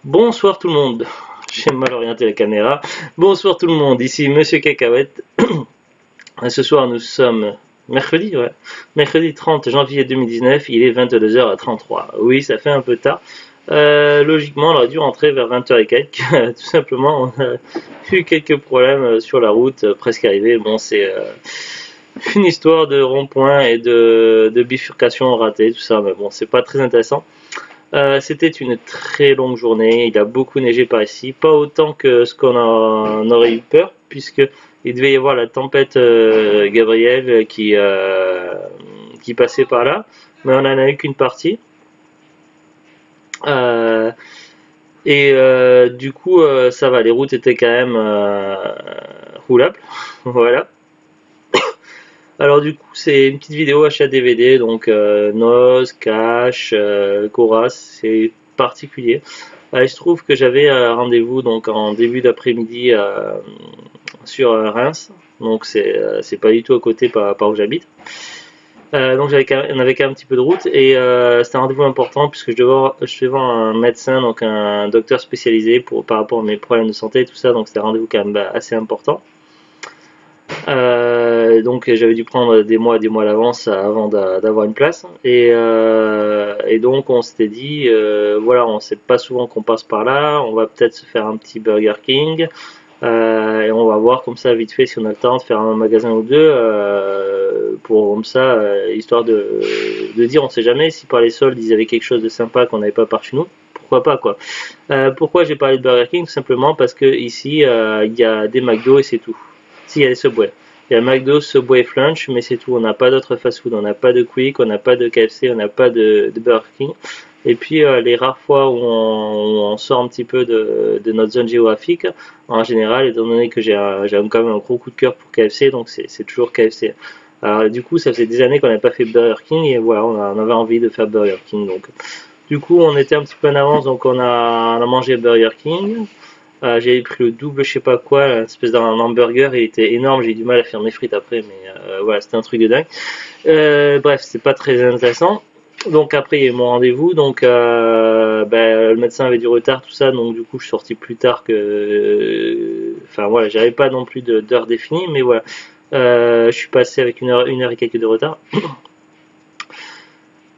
Bonsoir tout le monde. J'ai mal orienté la caméra. Bonsoir tout le monde, ici Monsieur Cacahuète. Ce soir nous sommes mercredi, ouais. Mercredi 30 janvier 2019, il est 22h33. Oui, ça fait un peu tard. Logiquement, on aurait dû rentrer vers 20h et quelques. Tout simplement, on a eu quelques problèmes sur la route, presque arrivé. Bon, c'est une histoire de rond-point et de bifurcation ratée, tout ça, mais bon, c'est pas très intéressant. C'était une très longue journée, il a beaucoup neigé par ici, pas autant que ce qu'on en aurait eu peur, puisque il devait y avoir la tempête Gabriel qui passait par là, mais on n'en a eu qu'une partie. Euh, du coup, ça va, les routes étaient quand même roulables, voilà. Alors du coup, c'est une petite vidéo achat DVD, donc Noz, Cash, Cora, c'est particulier. Il se trouve que j'avais un rendez-vous donc en début d'après-midi sur Reims, donc c'est pas du tout à côté par où j'habite. Donc on avait quand même un petit peu de route et c'était un rendez-vous important puisque je devais voir un médecin, donc un docteur spécialisé par rapport à mes problèmes de santé et tout ça, donc c'était un rendez-vous quand même assez important. Donc j'avais dû prendre des mois à l'avance avant d'avoir une place et donc on s'était dit voilà, on sait pas souvent qu'on passe par là, on va peut-être se faire un petit Burger King et on va voir comme ça vite fait si on a le temps de faire un magasin ou deux pour comme ça histoire de dire on sait jamais si par les soldes ils avaient quelque chose de sympa qu'on n'avait pas par chez nous, pourquoi pas quoi. Pourquoi j'ai parlé de Burger King? Tout simplement parce que ici il y a des McDo et c'est tout. Si, il y a des Subway. Il y a McDo, Subway, Flunch, mais c'est tout. On n'a pas d'autres fast-food. On n'a pas de Quick, on n'a pas de KFC, on n'a pas de Burger King. Et puis, les rares fois où on sort un petit peu de notre zone géographique, en général, étant donné que j'ai quand même un gros coup de cœur pour KFC, donc c'est toujours KFC. Alors, du coup, ça faisait des années qu'on n'avait pas fait Burger King et voilà, on avait envie de faire Burger King. Donc, du coup, on était un petit peu en avance, donc on a mangé Burger King. J'avais pris le double, je sais pas quoi, une espèce d'un hamburger, il était énorme, j'ai eu du mal à faire mes frites après, mais voilà, c'était un truc de dingue. Bref, c'est pas très intéressant. Donc après, il y a eu mon rendez-vous, donc le médecin avait du retard, tout ça, donc du coup, je suis sorti plus tard que. Enfin voilà, j'avais pas non plus d'heure définie, mais voilà. Je suis passé avec une heure et quelques de retard.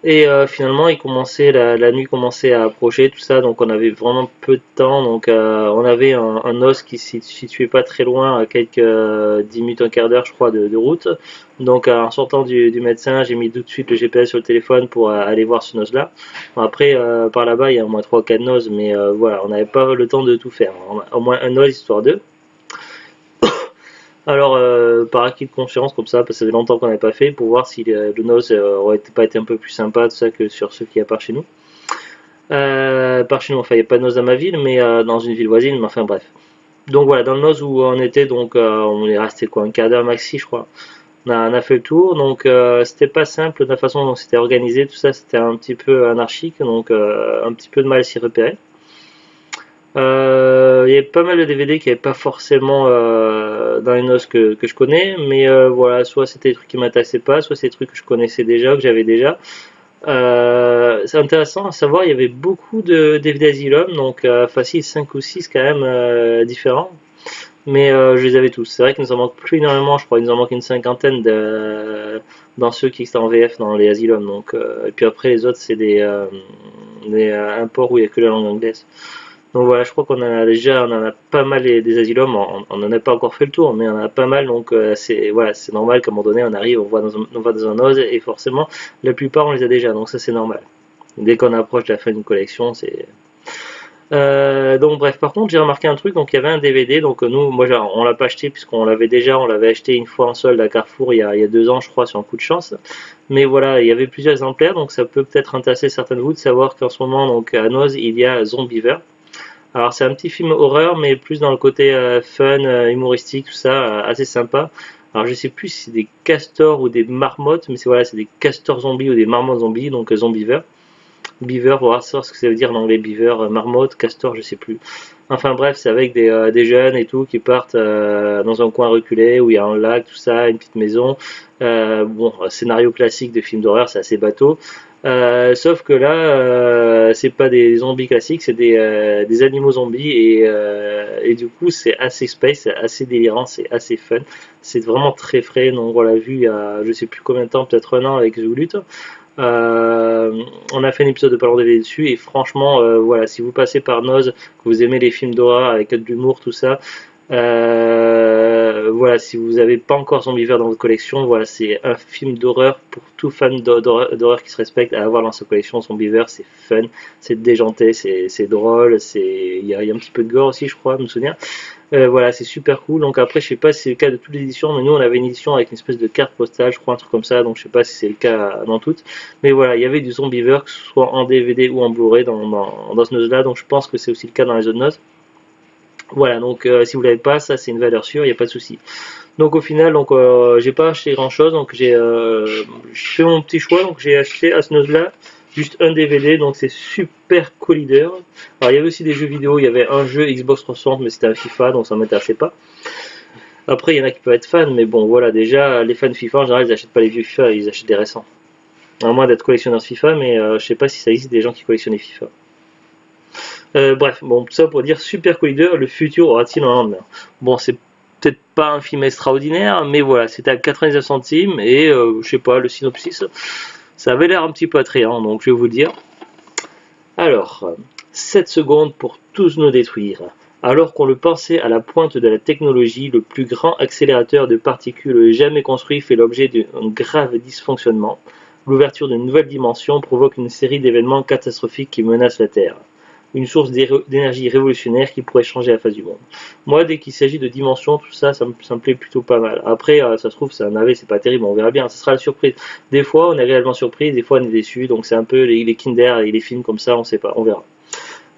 Et finalement, la nuit commençait à approcher, tout ça, donc on avait vraiment peu de temps. Donc on avait un os qui se situait pas très loin, à quelques 10 minutes, un quart d'heure, je crois, de route. Donc en sortant du médecin, j'ai mis tout de suite le GPS sur le téléphone pour aller voir ce os-là. Bon, après, par là-bas, il y a au moins 3 4 noz, mais voilà, on n'avait pas le temps de tout faire. Au moins un os, histoire d'eux. Alors, par acquis de conscience, comme ça, parce que ça fait longtemps qu'on n'avait pas fait, pour voir si le nose aurait pas été un peu plus sympa, tout ça, que sur ceux qu'il y a par chez nous. Par chez nous, enfin, il n'y a pas de nose dans ma ville, mais dans une ville voisine, mais enfin, bref. Donc voilà, dans le nose où on était, donc on est resté quoi, un quart d'heure maxi, je crois. On a fait le tour, donc c'était pas simple de la façon dont c'était organisé, tout ça, c'était un petit peu anarchique, donc un petit peu de mal à s'y repérer. Il y avait pas mal de DVD qui n'avaient pas forcément dans les noces que je connais, mais voilà, soit c'était des trucs qui m'intéressaient pas, soit c'est des trucs que je connaissais déjà, que j'avais déjà. C'est intéressant à savoir, il y avait beaucoup de DVD Asylum, donc facile 5 ou 6 quand même différents, mais je les avais tous. C'est vrai qu'il nous en manque plus énormément, je crois qu'il nous en manque une cinquantaine dans ceux qui sont en VF dans les Asylum, donc, et puis après les autres c'est des imports où il n'y a que la langue anglaise. Donc voilà, je crois on en a pas mal des asylums, on n'en a pas encore fait le tour, mais on en a pas mal, donc c'est voilà, c'est normal qu'à un moment donné on arrive, on va dans un ose, et forcément la plupart on les a déjà, donc ça c'est normal. Dès qu'on approche de la fin d'une collection, c'est donc bref, par contre j'ai remarqué un truc, donc il y avait un DVD, donc nous, on l'a pas acheté puisqu'on l'avait déjà, on l'avait acheté une fois en solde à Carrefour il y a 2 ans je crois sur un coup de chance, mais voilà, il y avait plusieurs exemplaires, donc ça peut peut-être intéresser certains de vous de savoir qu'en ce moment donc à Noz il y a Zombiever. Alors c'est un petit film horreur, mais plus dans le côté fun, humoristique, tout ça, assez sympa. Alors je sais plus si c'est des castors ou des marmottes, mais c'est voilà, c'est des castors zombies ou des marmottes zombies, donc Zombiever. Beaver, on va savoir ce que ça veut dire en anglais, Beaver, marmotte, castor, je sais plus. Enfin bref, c'est avec des jeunes et tout qui partent dans un coin reculé où il y a un lac, tout ça, une petite maison. Bon, scénario classique de film d'horreur, c'est assez bateau. Sauf que là, c'est pas des zombies classiques, c'est des animaux zombies et du coup c'est assez space, c'est assez délirant, c'est assez fun, c'est vraiment très frais. Donc on l'a vu il y a je sais plus combien de temps, peut-être un an avec Zulut. On a fait un épisode de Parlons DVD dessus et franchement, voilà, si vous passez par Noz, que vous aimez les films d'horreur avec de l'humour, tout ça, voilà, si vous n'avez pas encore Zombiever dans votre collection, voilà, c'est un film d'horreur pour tout fan d'horreur qui se respecte à avoir dans sa collection. Zombiever, c'est fun, c'est déjanté, c'est drôle, il y a un petit peu de gore aussi, je crois, me souvenir. Voilà, c'est super cool. Donc après, je sais pas si c'est le cas de toutes les éditions, mais nous on avait une édition avec une espèce de carte postale, je crois, un truc comme ça. Donc je sais pas si c'est le cas dans toutes. Mais voilà, il y avait du Zombiever, que ce soit en DVD ou en Blu-ray dans ce nose là. Donc je pense que c'est aussi le cas dans les autres noses. Voilà, donc si vous l'avez pas, ça c'est une valeur sûre, il n'y a pas de souci. Donc au final, donc j'ai pas acheté grand chose, donc j'ai fait mon petit choix, donc j'ai acheté à ce nose là juste un DVD, donc c'est Super Collider. Alors il y avait aussi des jeux vidéo, il y avait un jeu Xbox 360, mais c'était un FIFA, donc ça m'intéressait pas. Après il y en a qui peuvent être fans, mais bon voilà, déjà les fans de FIFA en général ils achètent pas les vieux FIFA, ils achètent des récents. À moins d'être collectionneur de FIFA, mais je sais pas si ça existe des gens qui collectionnent les FIFA. Bref, bon, tout ça pour dire Super Collider, le futur aura-t-il un lendemain? Bon, c'est peut-être pas un film extraordinaire, mais voilà, c'était à 99 centimes et je sais pas, le synopsis, ça avait l'air un petit peu attrayant, donc je vais vous le dire. Alors, 7 secondes pour tous nous détruire. Alors qu'on le pensait à la pointe de la technologie, le plus grand accélérateur de particules jamais construit fait l'objet d'un grave dysfonctionnement. L'ouverture d'une nouvelle dimension provoque une série d'événements catastrophiques qui menacent la Terre. Une source d'énergie révolutionnaire qui pourrait changer la face du monde. Moi, dès qu'il s'agit de dimensions, tout ça, ça me plaît plutôt pas mal. Après, ça se trouve, c'est un navet, c'est pas terrible, on verra bien, ça sera la surprise. Des fois, on est réellement surpris, des fois, on est déçu, donc c'est un peu les Kinder et les films comme ça, on sait pas, on verra.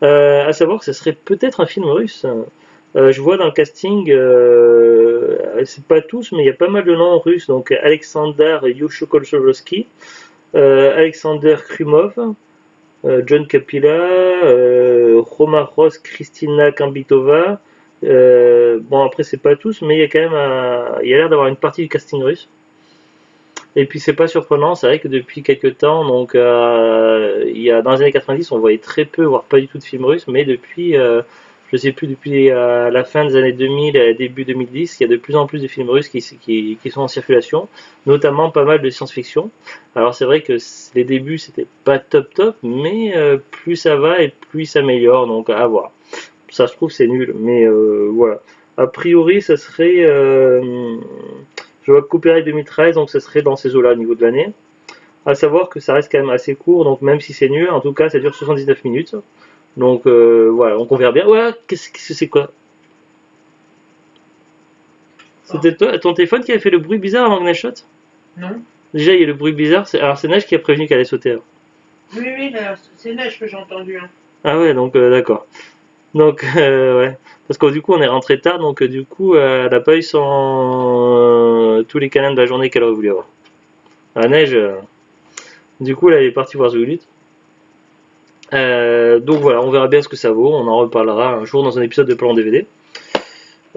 À savoir que ce serait peut-être un film russe. Je vois dans le casting, c'est pas tous, mais il y a pas mal de noms russes, donc Alexander Yushkolsovsky, Alexander Krumov, John Capilla, Roma Ross, Kristina Kambitova. Bon, après, c'est pas tous, mais il y a quand même il y a l'air d'avoir une partie du casting russe. Et puis, c'est pas surprenant, c'est vrai que depuis quelques temps, donc, dans les années 90, on voyait très peu, voire pas du tout de films russes, mais depuis, je sais plus, depuis la fin des années 2000, début 2010, il y a de plus en plus de films russes qui sont en circulation, notamment pas mal de science-fiction. Alors c'est vrai que les débuts c'était pas top, mais plus ça va et plus il s'améliore, donc à voir. Ça se trouve c'est nul, mais voilà. A priori ça serait, je vois Copyright 2013, donc ça serait dans ces eaux-là au niveau de l'année. À savoir que ça reste quand même assez court, donc même si c'est nul, en tout cas ça dure 79 minutes. Donc voilà, donc on verra bien. Ouais, qu'est-ce que c'est quoi? C'était toi, ton téléphone qui avait fait le bruit bizarre avant que Neige saute? Non. Déjà, il y a le bruit bizarre. Alors, c'est Neige qui a prévenu qu'elle allait sauter. Alors. Oui, c'est Neige que j'ai entendu. Hein. Ah ouais, donc d'accord. Donc, ouais. Parce que du coup, on est rentré tard, donc du coup, elle n'a pas eu tous les câlins de la journée qu'elle aurait voulu avoir. La Neige, du coup, elle est partie voir Zulut. Donc voilà, on verra bien ce que ça vaut. On en reparlera un jour dans un épisode de Plan DVD.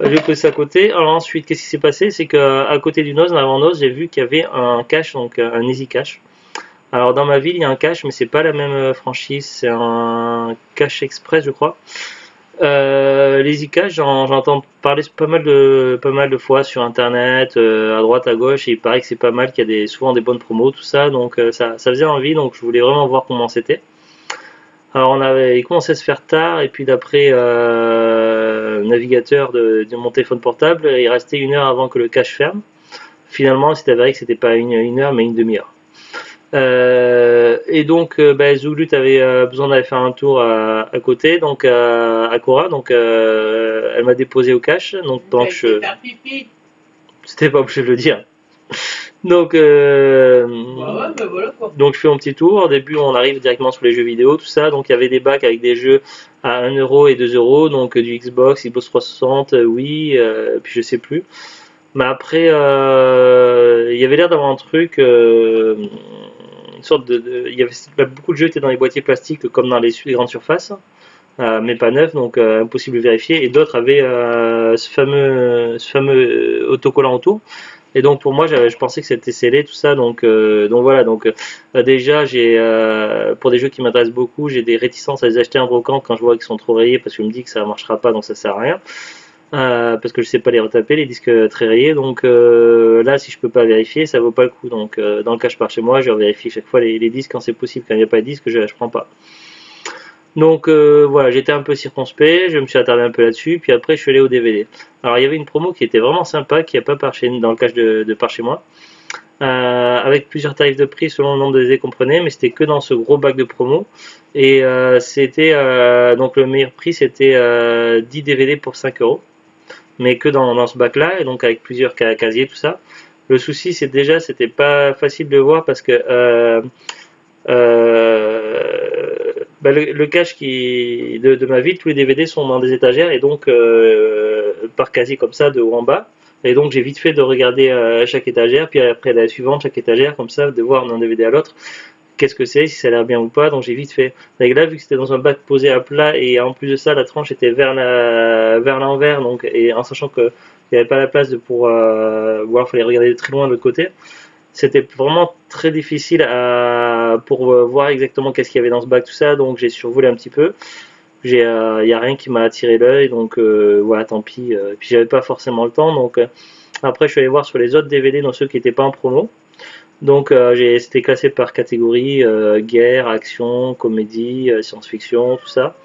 Je vais poser ça à côté. Alors ensuite, qu'est-ce qui s'est passé? C'est qu'à côté du Noz, dans l'avant-Noz, j'ai vu qu'il y avait un cache, donc un Easy Cache. Alors dans ma ville, il y a un cache, mais c'est pas la même franchise, c'est un cache express, je crois. Les Easy Cache, j'entends parler pas mal de fois sur internet, à droite, à gauche, et il paraît que c'est pas mal, qu'il y a souvent des bonnes promos, tout ça, donc ça faisait envie, donc je voulais vraiment voir comment c'était. Alors il commençait à se faire tard, et puis d'après navigateur de mon téléphone portable, il restait 1 heure avant que le cache ferme. Finalement, c'est avéré que c'était pas une heure, mais une demi-heure. Et donc, Zulut avait besoin d'aller faire un tour à côté, donc à Cora, donc elle m'a déposé au cache, donc c'était pas obligé de le dire. Donc, bah voilà, quoi. Donc je fais mon petit tour. Au début, on arrive directement sur les jeux vidéo, tout ça. Donc il y avait des bacs avec des jeux à 1€ et 2€, donc du Xbox 360, oui, puis je sais plus. Mais après, il y avait l'air d'avoir un truc. une sorte il y avait beaucoup de jeux étaient dans les boîtiers plastiques comme dans les grandes surfaces, mais pas neufs, donc impossible de vérifier. Et d'autres avaient ce fameux autocollant autour. Et donc pour moi, je pensais que c'était scellé tout ça, donc voilà. Donc déjà, pour des jeux qui m'intéressent beaucoup, j'ai des réticences à les acheter en brocante quand je vois qu'ils sont trop rayés parce que je me dis que ça marchera pas, donc ça sert à rien. Parce que je sais pas les retaper, les disques très rayés. Donc là, si je peux pas vérifier, ça vaut pas le coup. Donc dans le cas je pars chez moi, je vérifie chaque fois les disques quand c'est possible. Quand il n'y a pas de disque, je prends pas. Donc voilà, j'étais un peu circonspect, je me suis attardé un peu là-dessus, puis après je suis allé au DVD. Alors il y avait une promo qui était vraiment sympa, qui n'a pas par dans le cas de par chez moi, avec plusieurs tarifs de prix selon le nombre de DVD qu'on prenait, mais c'était que dans ce gros bac de promo. Et c'était donc le meilleur prix, c'était 10 DVD pour 5 euros, mais que dans ce bac-là, et donc avec plusieurs casiers, tout ça. Le souci, c'est déjà, c'était pas facile de voir parce que le cache de ma ville, tous les DVD sont dans des étagères et donc par casier comme ça de haut en bas. Et donc j'ai vite fait de regarder chaque étagère, puis après la suivante, chaque étagère, comme ça, de voir d'un DVD à l'autre qu'est-ce que c'est, si ça a l'air bien ou pas. Donc j'ai vite fait. Et là, vu que c'était dans un bac posé à plat et en plus de ça, la tranche était vers l'envers, donc et en sachant que il n'y avait pas la place pour voir, il fallait regarder de très loin de l'autre côté. C'était vraiment très difficile pour voir exactement qu'est-ce qu'il y avait dans ce bac, tout ça, donc j'ai survolé un petit peu. Il n'y a rien qui m'a attiré l'œil, donc voilà, tant pis. Puis j'avais pas forcément le temps, donc après je suis allé voir sur les autres DVD, dans ceux qui n'étaient pas en promo. Donc c'était classé par catégorie, guerre, action, comédie, science-fiction, tout ça.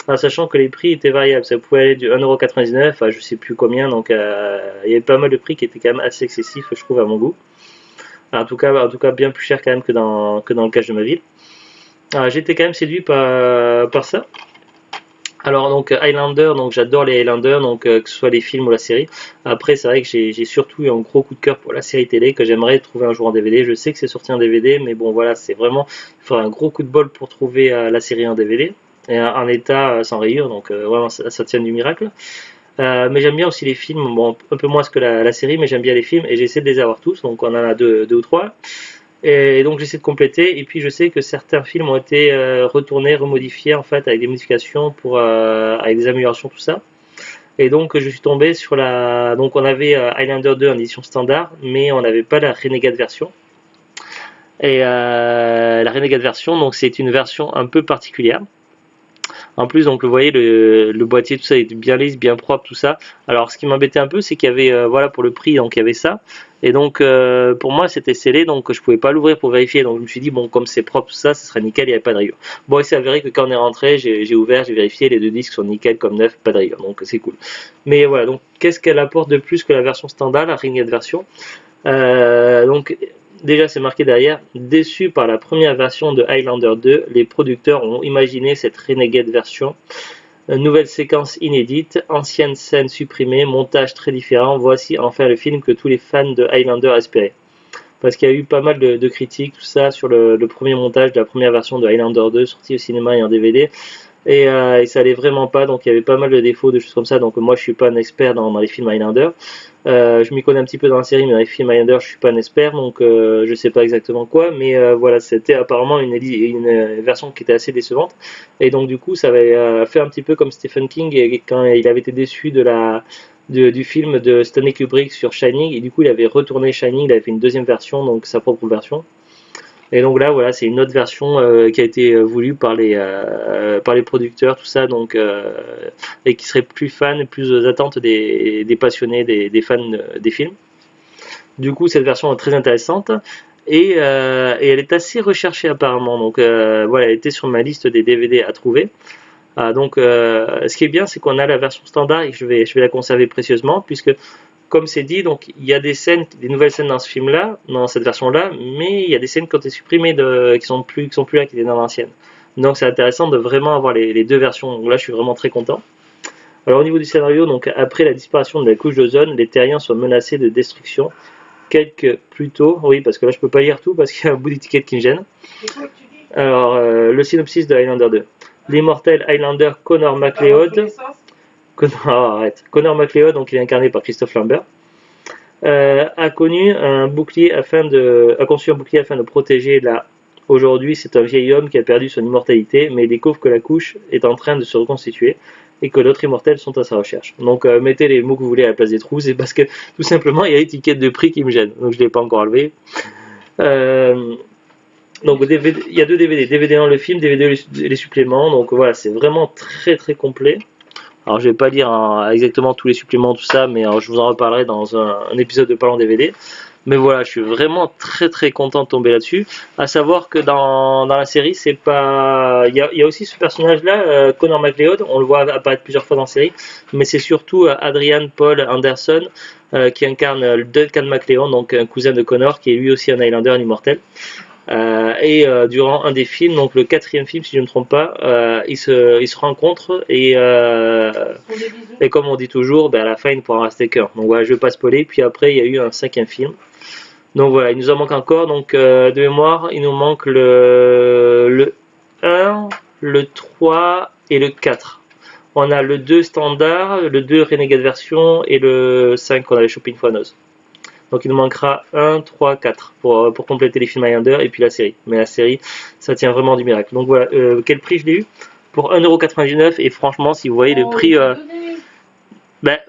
En sachant que les prix étaient variables, ça pouvait aller du 1,99€ à je sais plus combien, donc il y avait pas mal de prix qui étaient quand même assez excessifs, je trouve, à mon goût. En tout cas bien plus cher quand même que dans le cache de ma ville. J'étais quand même séduit par ça. Alors donc Highlander, donc j'adore les Highlander, donc que ce soit les films ou la série. Après c'est vrai que j'ai surtout eu un gros coup de cœur pour la série télé que j'aimerais trouver un jour en DVD. Je sais que c'est sorti en DVD, mais bon voilà, c'est vraiment, il faudra un gros coup de bol pour trouver la série en DVD et en état sans rayures, donc vraiment ça tient du miracle. Mais j'aime bien aussi les films, bon un peu moins que la série, mais j'aime bien les films et j'essaie de les avoir tous, donc on en a deux ou trois. Et donc j'essaie de compléter, et puis je sais que certains films ont été retournés, remodifiés en fait avec des modifications avec des améliorations, tout ça. Et donc je suis tombé sur donc on avait Highlander 2 en édition standard, mais on n'avait pas la Renegade version. Et la Renegade version, donc c'est une version un peu particulière. En plus, donc, vous voyez, le boîtier, tout ça, est bien lisse, bien propre, tout ça. Alors, ce qui m'embêtait un peu, c'est qu'il y avait, voilà, pour le prix, donc il y avait ça. Et donc, pour moi, c'était scellé, donc je pouvais pas l'ouvrir pour vérifier. Donc, je me suis dit, bon, comme c'est propre, tout ça, ça serait nickel, il n'y avait pas de rayures. Bon, il s'est avéré que quand on est rentré, j'ai ouvert, j'ai vérifié, les deux disques sont nickel comme neuf, pas de rayures, donc c'est cool. Mais voilà, donc, qu'est-ce qu'elle apporte de plus que la version standard, la Renegade version? Donc, déjà, c'est marqué derrière, déçu par la première version de Highlander 2, les producteurs ont imaginé cette Renegade version. Nouvelle séquence inédite, ancienne scène supprimée, montage très différent, voici enfin le film que tous les fans de Highlander espéraient. Parce qu'il y a eu pas mal de critiques, tout ça, sur le premier montage de la première version de Highlander 2, sorti au cinéma et en DVD. Et ça allait vraiment pas, donc il y avait pas mal de défauts, de choses comme ça. Donc moi je suis pas un expert dans les films Highlander. Je m'y connais un petit peu dans la série, mais dans les films Highlander je suis pas un expert, donc je sais pas exactement quoi. Mais voilà, c'était apparemment une version qui était assez décevante. Et donc du coup ça avait fait un petit peu comme Stephen King quand il avait été déçu du film de Stanley Kubrick sur Shining, et du coup il avait retourné Shining, il avait fait une deuxième version, donc sa propre version. Et donc là, voilà, c'est une autre version qui a été voulue par les producteurs, tout ça, donc et qui serait plus fan, plus aux attentes des passionnés, des fans des films. Du coup, cette version est très intéressante et elle est assez recherchée apparemment. Donc voilà, elle était sur ma liste des DVD à trouver. Donc, ce qui est bien, c'est qu'on a la version standard et que je vais la conserver précieusement, puisque comme c'est dit, donc il y a des nouvelles scènes dans ce film-là, dans cette version-là, mais il y a des scènes qui ont été supprimées qui sont plus là, qui étaient dans l'ancienne. Donc c'est intéressant de vraiment avoir les deux versions. Donc là, je suis vraiment très content. Alors au niveau du scénario, donc après la disparition de la couche d'ozone, les terriens sont menacés de destruction. Plus tôt, oui, parce que là je peux pas lire tout parce qu'il y a un bout d'étiquette qui me gêne. Alors le synopsis de Highlander 2. L'immortel Highlander Connor MacLeod. Connor MacLeod, donc il est incarné par Christophe Lambert, a conçu un bouclier afin de protéger la Aujourd'hui, c'est un vieil homme qui a perdu son immortalité, mais il découvre que la couche est en train de se reconstituer et que d'autres immortels sont à sa recherche. Donc mettez les mots que vous voulez à la place des trous, c'est parce que tout simplement il y a l'étiquette de prix qui me gêne, donc je ne l'ai pas encore enlevé. Donc DVD, il y a 2 DVD, DVD 1 le film, DVD les suppléments, donc voilà, c'est vraiment très très complet. Alors je vais pas lire exactement tous les suppléments, tout ça, mais je vous en reparlerai dans un épisode de Parlons DVD. Mais voilà, je suis vraiment très très content de tomber là-dessus. À savoir que dans la série, c'est pas, il y a aussi ce personnage-là, Connor McLeod. On le voit apparaître plusieurs fois dans la série, mais c'est surtout Adrian Paul Anderson qui incarne Duncan McLeod, donc un cousin de Connor, qui est lui aussi un Highlander, un immortel. Durant un des films, donc le 4e film si je ne me trompe pas, ils se rencontrent et comme on dit toujours, à la fin il ne pourra en rester qu'un. Donc voilà, je ne vais pas spoiler. Puis après il y a eu un 5e film. Donc voilà, il nous en manque encore. Donc de mémoire, il nous manque le 1, le 3 et le 4. On a le 2 standard, le 2 Renegade version et le 5 qu'on avait chopé une fois à Noz. Donc il nous manquera 1, 3, 4 pour compléter les films Highlander et puis la série. Mais la série, ça tient vraiment du miracle. Donc voilà, quel prix je l'ai eu? Pour 1,99 € et franchement, si vous voyez le prix...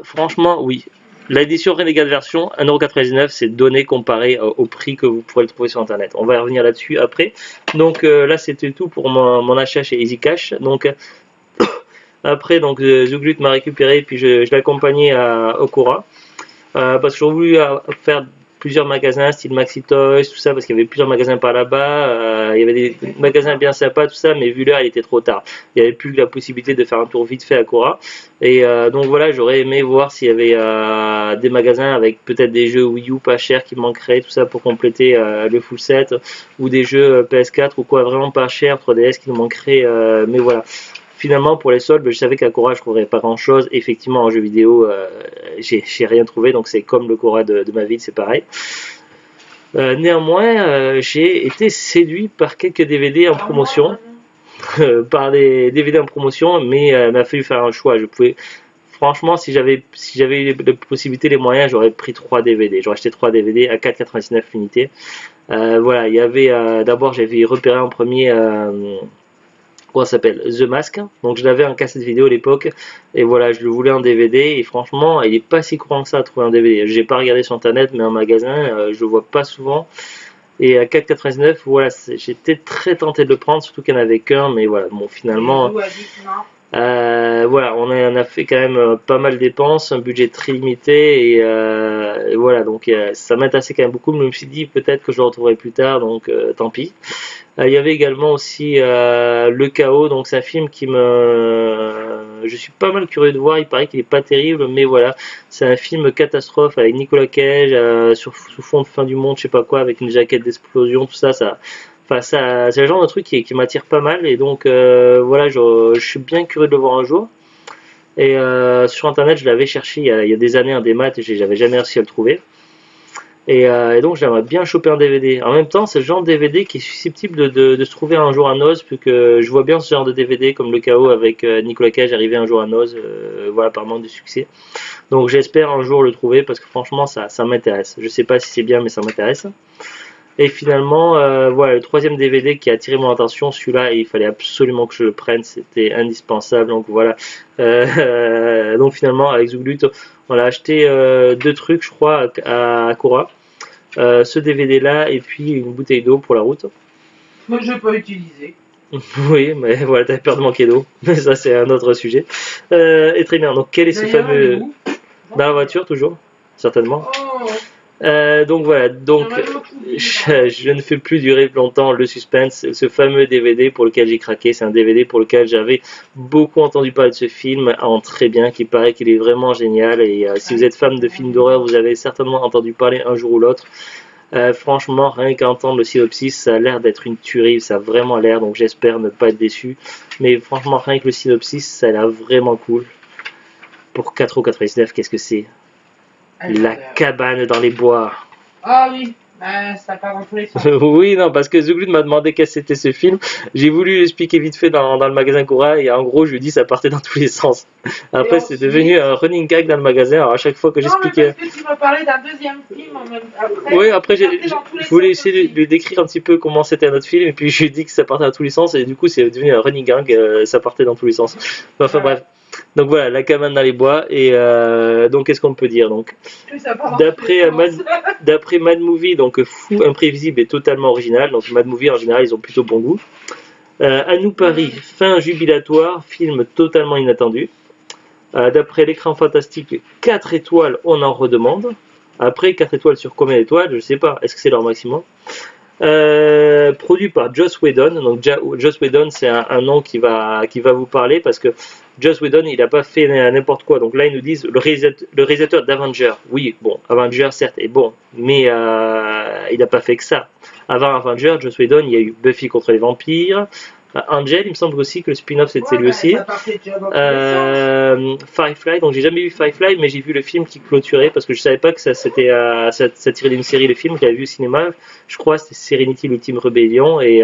franchement, oui. L'édition Renegade version, 1,99 €, c'est donné comparé au prix que vous pourrez le trouver sur internet. On va y revenir là-dessus après. Donc là, c'était tout pour mon achat chez Easy Cash. Donc après, Zuglut m'a récupéré et puis je l'ai accompagné à Okura. Parce que j'aurais voulu faire plusieurs magasins, style Maxi Toys, tout ça, parce qu'il y avait plusieurs magasins par là-bas. Il y avait des magasins bien sympas, tout ça, mais vu l'heure, il était trop tard. Il n'y avait plus la possibilité de faire un tour vite fait à Cora. Et donc voilà, j'aurais aimé voir s'il y avait des magasins avec peut-être des jeux Wii U pas chers qui manqueraient, tout ça pour compléter le full set, ou des jeux PS4 ou quoi, vraiment pas chers, 3DS qui nous manqueraient, mais voilà. Finalement, pour les soldes, je savais qu'à Cora, je ne trouverais pas grand-chose. Effectivement, en jeu vidéo, j'ai rien trouvé, donc c'est comme le Cora de ma ville, c'est pareil. Néanmoins, j'ai été séduit par quelques DVD en promotion, par des DVD en promotion, mais il m'a fallu faire un choix. Je pouvais, franchement, si j'avais eu les possibilités, les moyens, j'aurais pris 3 DVD. J'aurais acheté 3 DVD à 4,99 € l'unité. Voilà, il y avait d'abord, j'avais repéré en premier. Comment ça s'appelle, The Mask. Donc je l'avais en cassette vidéo à l'époque et voilà, je le voulais en DVD et franchement il est pas si courant que ça à trouver en DVD. J'ai pas regardé sur internet mais en magasin je le vois pas souvent et à 4,99 €, voilà, j'étais très tenté de le prendre, surtout qu'il n'y en avait qu'un, mais voilà, bon finalement voilà, on a fait quand même pas mal de dépenses, un budget très limité et voilà, donc ça m'intéressait quand même beaucoup, mais je me suis dit peut-être que je le retrouverai plus tard, donc tant pis. Il y avait également aussi Le Chaos, donc c'est un film je suis pas mal curieux de voir, il paraît qu'il est pas terrible, mais voilà, c'est un film catastrophe avec Nicolas Cage sous fond de fin du monde, je sais pas quoi, avec une jaquette d'explosion, tout ça, c'est le genre de truc qui m'attire pas mal, et donc voilà, je suis bien curieux de le voir un jour. Et sur internet, je l'avais cherché il y a des années, un démat, et j'avais jamais réussi à le trouver. Et donc j'aimerais bien choper un DVD. En même temps, c'est le genre de DVD qui est susceptible de se trouver un jour à Noz, puisque je vois bien ce genre de DVD comme Le Chaos avec Nicolas Cage arriver un jour à Noz, voilà, par manque de succès. Donc j'espère un jour le trouver parce que franchement ça m'intéresse. Je sais pas si c'est bien, mais ça m'intéresse. Et finalement, voilà, le 3e DVD qui a attiré mon attention, celui-là, il fallait absolument que je le prenne, c'était indispensable. Donc voilà. Donc finalement, avec Zuglut, on a acheté 2 trucs, je crois, à Cora. Ce DVD-là et puis une bouteille d'eau pour la route. Moi, je ne vais pas utiliser. Oui, mais voilà, t'avais peur de manquer d'eau. Mais ça, c'est un autre sujet. Et très bien. Donc, quel est ce fameux... Dans la voiture, toujours, certainement. Oh. Donc voilà, donc je ne fais plus durer plus longtemps le suspense. Ce fameux DVD pour lequel j'ai craqué, c'est un DVD pour lequel j'avais beaucoup entendu parler de ce film, en très bien, qui paraît qu'il est vraiment génial. Et si vous êtes fan de films d'horreur, vous avez certainement entendu parler un jour ou l'autre. Franchement, rien qu'à entendre le synopsis, ça a l'air d'être une tuerie, ça a vraiment l'air, donc j'espère ne pas être déçu. Mais franchement, rien que le synopsis, ça a l'air vraiment cool. Pour 4,99 €, qu'est-ce que c'est? La cabane dans les bois. Ah oui, Ça part dans tous les sens. Oui, non, parce que Zouglud m'a demandé qu'est-ce que c'était ce film. J'ai voulu lui expliquer vite fait dans le magasin Cora et en gros, je lui ai dit ça partait dans tous les sens. Et Après, c'est ensuite... devenu un running gag dans le magasin. Alors, à chaque fois que Non, mais j'expliquais. parce que tu m'as parlé d'un deuxième film en même après. Oui, après, Ça partait dans tous les je voulais sens essayer de aussi. lui décrire un petit peu comment c'était un autre film et puis je lui ai dit que ça partait dans tous les sens et du coup, c'est devenu un running gag. Ça partait dans tous les sens. Enfin, Voilà. bref. Donc voilà, la cabane dans les bois. Et donc, qu'est-ce qu'on peut dire donc Oui, ça part dans tous les D'après sens. d'après Mad Movie, donc fou, imprévisible et totalement original. Donc Mad Movie en général, ils ont plutôt bon goût. À nous Paris, fin jubilatoire, film totalement inattendu. D'après l'écran fantastique, 4 étoiles, on en redemande. Après, 4 étoiles sur combien d'étoiles, je sais pas. Est-ce que c'est leur maximum? Produit par Joss Whedon. Donc Joss Whedon, c'est un nom qui va vous parler parce que Joss Whedon, il n'a pas fait n'importe quoi. Donc là, ils nous disent le réalisateur d'Avenger. Oui, bon, Avenger certes est bon, mais il n'a pas fait que ça. Avant Avenger, Joss Whedon, il y a eu Buffy contre les vampires. Angel, il me semble aussi que le spin-off c'était lui aussi. Ça partait déjà dans tous les sens. Firefly, donc j'ai jamais vu Firefly, mais j'ai vu le film qui clôturait parce que je savais pas que ça tirait d'une série. Le film, je l'avais vu au cinéma, je crois, c'était Serenity, l'ultime rébellion, et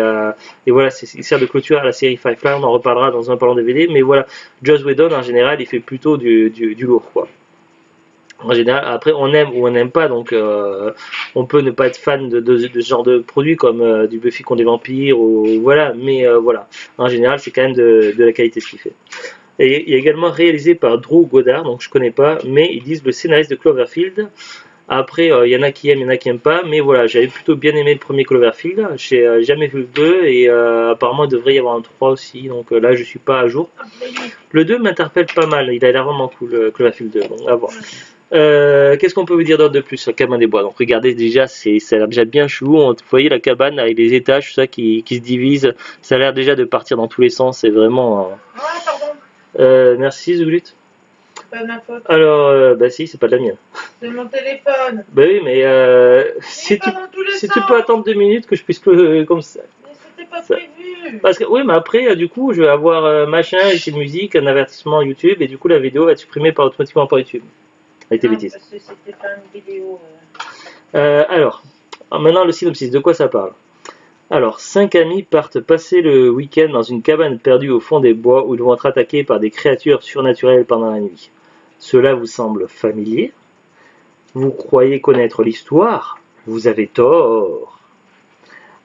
voilà, il sert de clôture à la série Firefly. On en reparlera dans un parlant DVD, mais voilà, Joss Whedon en général, il fait plutôt du lourd, quoi. En général, après, on aime ou on n'aime pas, donc on peut ne pas être fan de ce genre de produit comme du Buffy contre les vampires, ou voilà, mais voilà, en général, c'est quand même de la qualité ce qu'il fait. Et il est également réalisé par Drew Goddard, donc je connais pas, mais ils disent le scénariste de Cloverfield. Après, il y en a qui aiment, il y en a qui aiment pas, mais voilà, j'avais plutôt bien aimé le premier Cloverfield, j'ai jamais vu le 2, et apparemment il devrait y avoir un 3 aussi, donc là je suis pas à jour. Le 2 m'interpelle pas mal, il a l'air vraiment cool, Cloverfield 2, donc à voir. Qu'est-ce qu'on peut vous dire d'autre de plus sur la cabane des bois? Donc regardez déjà, ça a l'air déjà bien chelou. Vous voyez la cabane avec les étages, tout ça qui se divise. Ça a l'air déjà de partir dans tous les sens. C'est vraiment. Ouais, pardon, Merci Zoulut. c'est pas de ma faute. Alors, bah si, c'est pas de la mienne. C'est mon téléphone. Bah oui, mais Il est pas dans tous les si sens. tu peux attendre 2 minutes que je puisse comme ça. Mais c'était pas Ça- prévu. Parce que oui, mais après, du coup, je vais avoir machin, ici de musique, un avertissement YouTube, et du coup, la vidéo va être supprimée automatiquement par YouTube. Avec tes Non, bêtises. parce que c'était pas une vidéo. Alors, maintenant le synopsis, de quoi ça parle? Alors, 5 amis partent passer le week-end dans une cabane perdue au fond des bois où ils vont être attaqués par des créatures surnaturelles pendant la nuit. Cela vous semble familier? Vous croyez connaître l'histoire? Vous avez tort.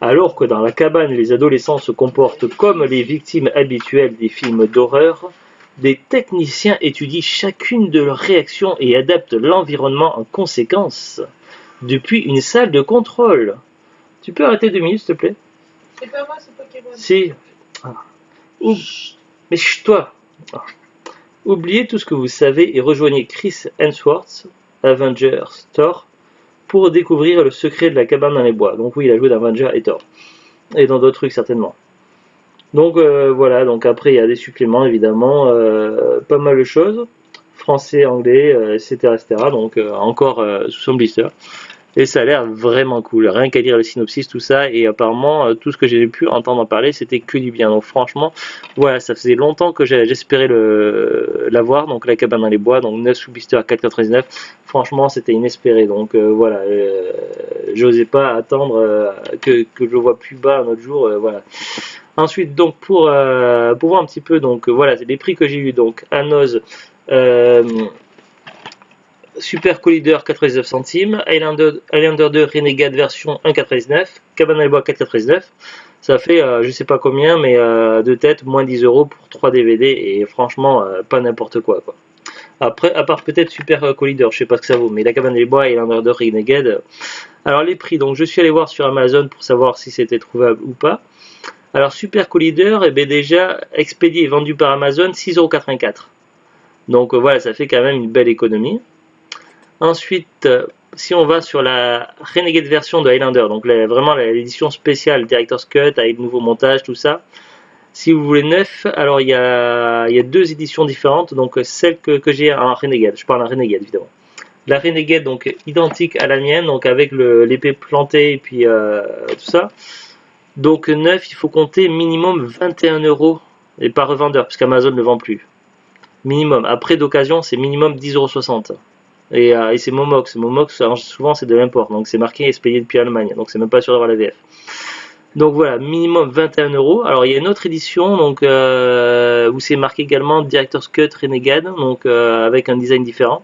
Alors que dans la cabane, les adolescents se comportent comme les victimes habituelles des films d'horreur, des techniciens étudient chacune de leurs réactions et adaptent l'environnement en conséquence. Depuis une salle de contrôle. Tu peux arrêter 2 minutes, s'il te plaît? C'est pas moi, c'est Pokémon. Si. Ah. Mais chut-toi. Ah. Oubliez tout ce que vous savez et rejoignez Chris Hemsworth, Avengers, Thor, pour découvrir le secret de la cabane dans les bois. Donc oui, il a joué dans Avengers et Thor. Et dans d'autres trucs, certainement. Donc voilà, donc après il y a des suppléments, évidemment, pas mal de choses. Français, anglais, etc., etc. Donc encore sous son blister. Et ça a l'air vraiment cool, rien qu'à lire le synopsis, tout ça, et apparemment, tout ce que j'ai pu entendre en parler, c'était que du bien. Donc franchement, voilà, ça faisait longtemps que j'espérais l'avoir, donc la cabane dans les bois, donc 9 sous blister à 4,99. Franchement, c'était inespéré, donc voilà, j'osais pas attendre que je le vois plus bas un autre jour, voilà. Ensuite, donc pour voir un petit peu, donc voilà, les prix que j'ai eu, donc Anoz, Super Collider 99 centimes, Highlander 2 Renegade version 1,99, Cabane à bois 4,99. Ça fait je sais pas combien, mais de tête, moins 10 € pour 3 DVD et franchement, pas n'importe quoi, quoi. Après, à part peut-être Super Collider, je sais pas ce que ça vaut, mais la Cabane des bois et Highlander 2 Renegade. Alors les prix, donc je suis allé voir sur Amazon pour savoir si c'était trouvable ou pas. Alors Super Collider, eh bien déjà expédié et vendu par Amazon 6,84 €. Donc voilà, ça fait quand même une belle économie. Ensuite, si on va sur la Renegade version de Highlander, donc vraiment l'édition spéciale Director's Cut avec le nouveau montage, tout ça. Si vous voulez neuf, alors il y a 2 éditions différentes, donc celle que j'ai en Renegade, je parle en Renegade évidemment. La Renegade donc identique à la mienne, donc avec l'épée plantée et puis tout ça. Donc neuf, il faut compter minimum 21 € et pas revendeur, puisqu'Amazon ne vend plus. Minimum. Après d'occasion, c'est minimum 10,60 €. et c'est Momox. Momox, alors, souvent c'est de l'import, donc c'est marqué expédié depuis Allemagne, donc c'est même pas sûr d'avoir la VF. Donc voilà, minimum 21 euros. Alors il y a une autre édition donc où c'est marqué également Director's Cut Renegade, donc avec un design différent.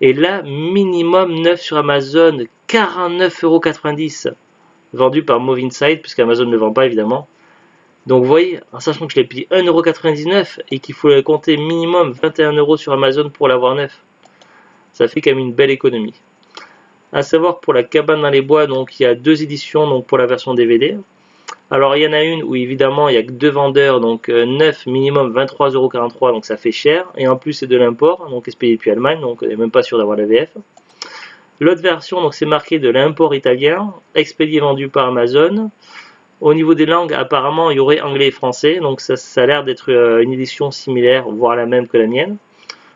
Et là, minimum 9 sur Amazon, 49,90 €, vendu par Move Inside, puisque Amazon ne le vend pas évidemment. Donc vous voyez, en sachant que je l'ai payé 1,99 € et qu'il faut compter minimum 21 € sur Amazon pour l'avoir neuf, ça fait quand même une belle économie. À savoir pour la cabane dans les bois, donc il y a deux éditions donc pour la version DVD. Alors il y en a une où évidemment il n'y a que deux vendeurs, donc 9 minimum 23,43 €, donc ça fait cher, et en plus c'est de l'import, donc expédié depuis Allemagne, donc on n'est même pas sûr d'avoir la VF. L'autre version, donc c'est marqué de l'import italien, expédié vendu par Amazon. Au niveau des langues, apparemment il y aurait anglais et français, donc ça a l'air d'être une édition similaire, voire la même que la mienne.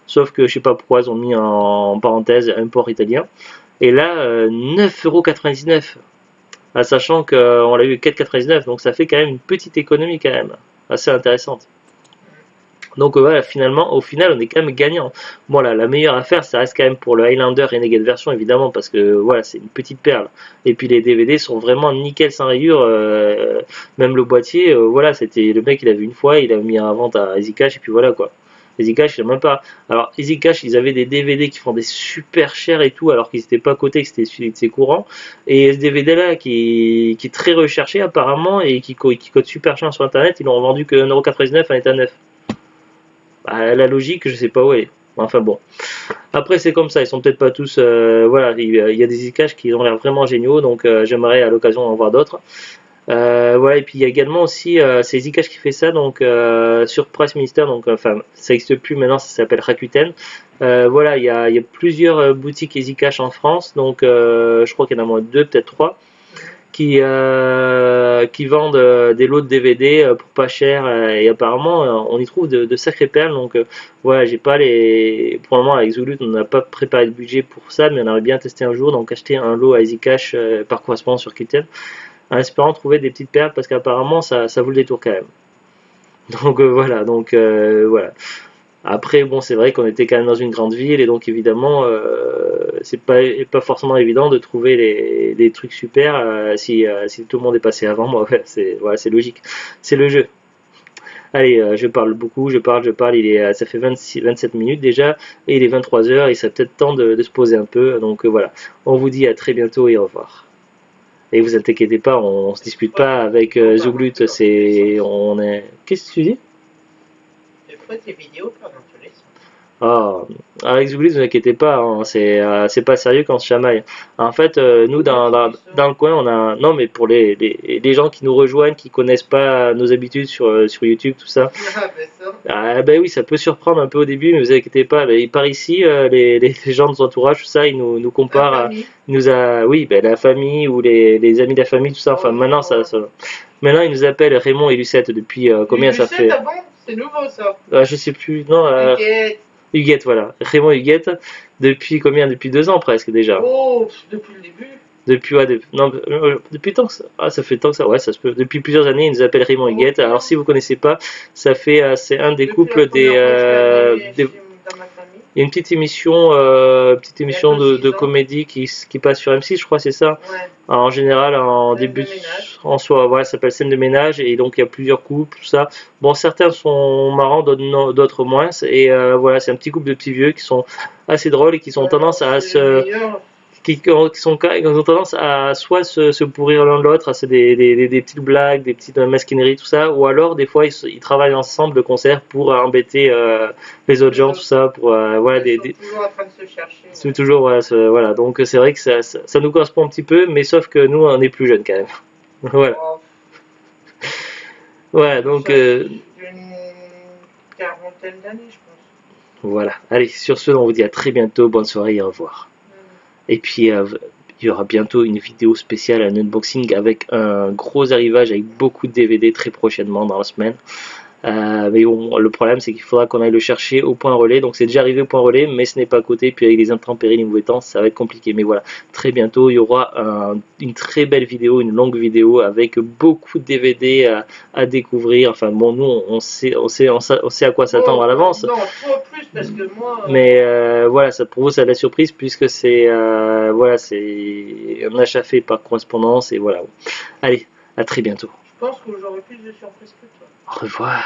Sauf que je sais pas pourquoi ils ont mis en parenthèse import italien. Et là, 9,99 €. Sachant qu'on l'a eu 4,99 €, donc ça fait quand même une petite économie quand même, assez intéressante. Donc voilà, finalement, au final, on est quand même gagnant. Bon là, la meilleure affaire, ça reste quand même pour le Highlander Renegade version, évidemment, parce que voilà, c'est une petite perle. Et puis les DVD sont vraiment nickel sans rayures, même le boîtier, voilà, c'était le mec, il a vu une fois, il a mis en vente à EasyCash, et puis voilà quoi. EasyCash, il même pas. Alors, EasyCash, ils avaient des DVD qui vendaient super cher et tout, alors qu'ils n'étaient pas cotés, que c'était celui de ses courants. Et ce DVD-là, qui est très recherché apparemment, et qui cote super cher sur Internet, ils l'ont vendu que 1,99 € en état neuf. Bah, la logique, je sais pas où elle est. Enfin bon. Après, c'est comme ça, ils sont peut-être pas tous. Voilà, il y a des EasyCash qui ont l'air vraiment géniaux, donc j'aimerais à l'occasion en voir d'autres. Voilà, et puis il y a également aussi c'est EasyCash qui fait ça, donc sur Price Minister, donc enfin ça n'existe plus maintenant, ça s'appelle Rakuten. Voilà, il y a plusieurs boutiques EasyCash en France, donc je crois qu'il y en a moins deux, peut-être trois, qui vendent des lots de DVD pour pas cher, et apparemment on y trouve de sacrées perles. Donc voilà, j'ai pas les pour le moment avec Zulu, on n'a pas préparé de budget pour ça, mais on aimerait bien tester un jour, donc acheter un lot à EasyCash par correspondance sur Kitten, en espérant trouver des petites perles, parce qu'apparemment ça vaut le détour quand même. Donc voilà, donc voilà. Après bon, c'est vrai qu'on était quand même dans une grande ville, et donc évidemment c'est pas forcément évident de trouver les trucs super si tout le monde est passé avant moi. Ouais, c'est logique, c'est le jeu. Allez, je parle beaucoup, je parle, ça fait 27 minutes déjà, et il est 23 h, et ça peut-être temps de se poser un peu. Donc voilà, on vous dit à très bientôt et au revoir. Et vous inquiétez pas, on se dispute pas avec Zouglut, on est. Qu'est-ce que tu dis? Des fois, tes vidéos pendant tous les sons. Ah, avec Zouglut, ne vous inquiétez pas, hein, c'est pas sérieux quand on se chamaille. En fait, nous, dans le coin, on a. Non, mais pour les gens qui nous rejoignent, qui connaissent pas nos habitudes sur YouTube, tout ça. Ah, ben ça. Ah, ben oui, ça peut surprendre un peu au début, mais vous inquiétez pas. Ben, par ici, les gens de son entourage, tout ça, ils nous comparent à. Oui, ben, la famille ou les amis de la famille, tout ça. Enfin, maintenant, ils nous appellent Raymond et Lucette depuis combien ça fait? Ah bon, c'est nouveau ça. Je sais plus. Non, Huguette, voilà. Raymond Huguette, depuis combien? Depuis 2 ans presque déjà. Oh, depuis le début. Depuis, ouais, depuis tant que ça. Ah, ça fait tant que ça, ouais, ça se peut. Depuis plusieurs années, ils nous appellent Raymond Huguette. Alors, si vous connaissez pas, ça fait, c'est un des couples il y a une petite émission de comédie qui passe sur M6, je crois, c'est ça. Ouais. En général, en début, en soi, voilà, ça s'appelle Scène de ménage, et donc il y a plusieurs couples, tout ça. Bon, certains sont marrants, d'autres moins, et voilà, c'est un petit couple de petits vieux qui sont assez drôles et qui ont tendance à qui ont tendance à soit se pourrir l'un de l'autre, à des petites blagues, des petites mesquineries, tout ça, ou alors des fois ils travaillent ensemble de concert pour embêter les autres gens, tout ça, pour voilà, Ils sont toujours en train de se chercher. c'est toujours voilà, donc c'est vrai que ça nous correspond un petit peu, mais sauf que nous on est plus jeunes quand même. Voilà. Oh, Ouais, donc une quarantaine d'années, je pense. voilà. Allez, sur ce, on vous dit à très bientôt, bonne soirée et au revoir. Et puis il y aura bientôt une vidéo spéciale, un unboxing avec un gros arrivage avec beaucoup de DVD très prochainement dans la semaine. Mais bon, le problème c'est qu'il faudra qu'on aille le chercher au point relais. Donc c'est déjà arrivé au point relais, mais ce n'est pas à côté. Puis avec les intempéries, les mauvais temps, ça va être compliqué. Mais voilà, très bientôt il y aura une très belle vidéo, une longue vidéo avec beaucoup de DVD à découvrir. Enfin bon, nous on sait à quoi s'attendre à l'avance. Non, toi plus, parce que moi. Mais voilà, ça pour vous ça a de la surprise puisque c'est voilà, c'est un achat fait par correspondance et voilà. Allez, à très bientôt. Je pense que j'aurai plus de surprises que toi. Au revoir.